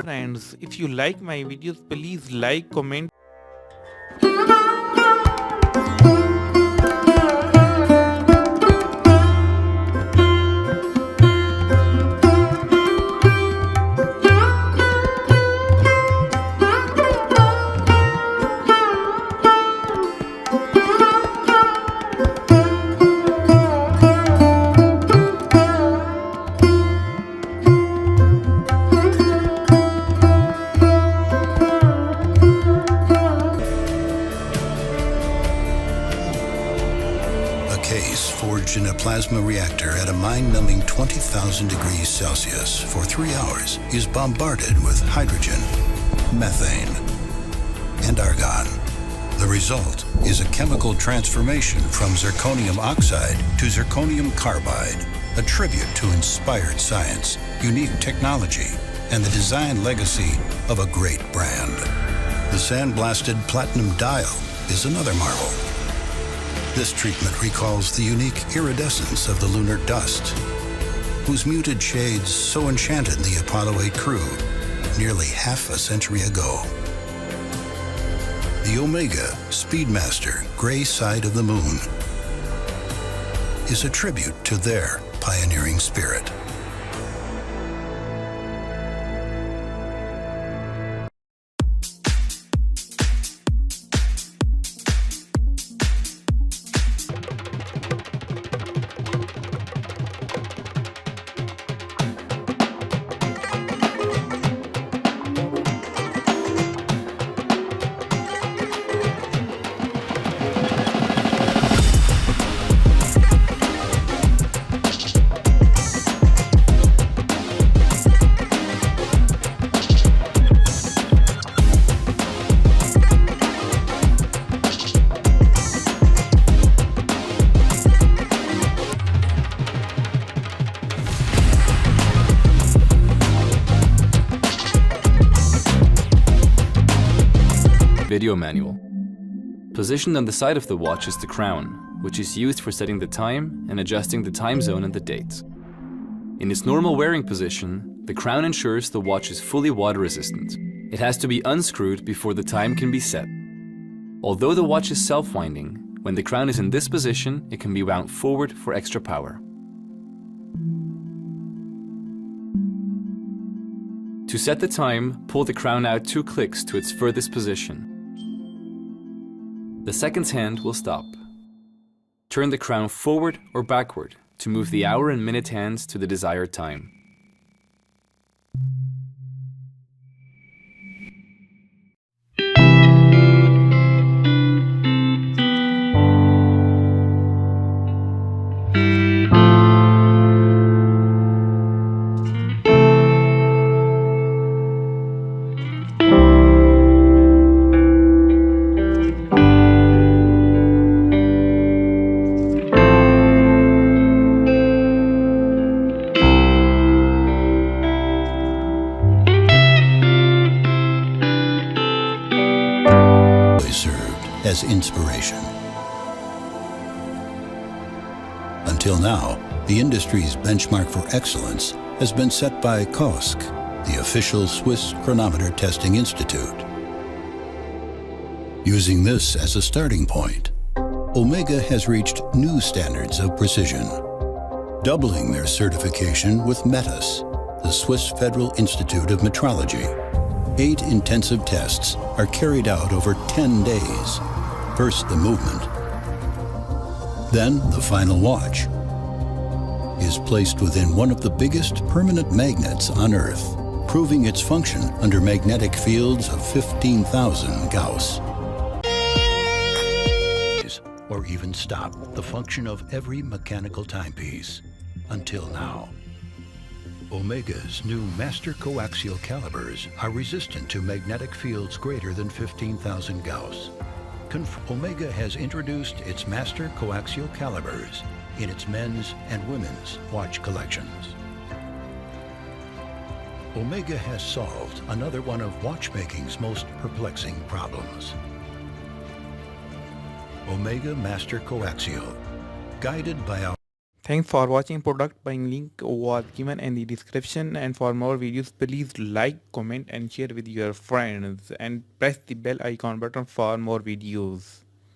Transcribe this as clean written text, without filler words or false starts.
Friends, if you like my videos, please like, comment. Forged in a plasma reactor at a mind-numbing 20,000 degrees Celsius for 3 hours is bombarded with hydrogen, methane, and argon. The result is a chemical transformation from zirconium oxide to zirconium carbide, a tribute to inspired science, unique technology, and the design legacy of a great brand. The sandblasted platinum dial is another marvel. This treatment recalls the unique iridescence of the lunar dust, whose muted shades so enchanted the Apollo 8 crew nearly half a century ago. The Omega Speedmaster Gray Side of the Moon is a tribute to their pioneering spirit. Video manual. Positioned on the side of the watch is the crown, which is used for setting the time and adjusting the time zone and the date. In its normal wearing position, the crown ensures the watch is fully water resistant. It has to be unscrewed before the time can be set. Although the watch is self-winding, when the crown is in this position, it can be wound forward for extra power. To set the time, pull the crown out 2 clicks to its furthest position. The seconds hand will stop. Turn the crown forward or backward to move the hour and minute hands to the desired time. As inspiration. Until now, the industry's benchmark for excellence has been set by COSC, the official Swiss Chronometer Testing Institute. Using this as a starting point, Omega has reached new standards of precision, doubling their certification with METIS, the Swiss Federal Institute of Metrology. 8 intensive tests are carried out over 10 days. First the movement, then the final watch is placed within one of the biggest permanent magnets on Earth, proving its function under magnetic fields of 15,000 Gauss. Or even stop the function of every mechanical timepiece until now. Omega's new master coaxial calibers are resistant to magnetic fields greater than 15,000 Gauss. Omega has introduced its master coaxial calibers in its men's and women's watch collections. Omega has solved another one of watchmaking's most perplexing problems. Omega Master Coaxial, guided by our Thanks for watching. Product buying link was given in the description, and for more videos please like, comment and share with your friends and press the bell icon button for more videos.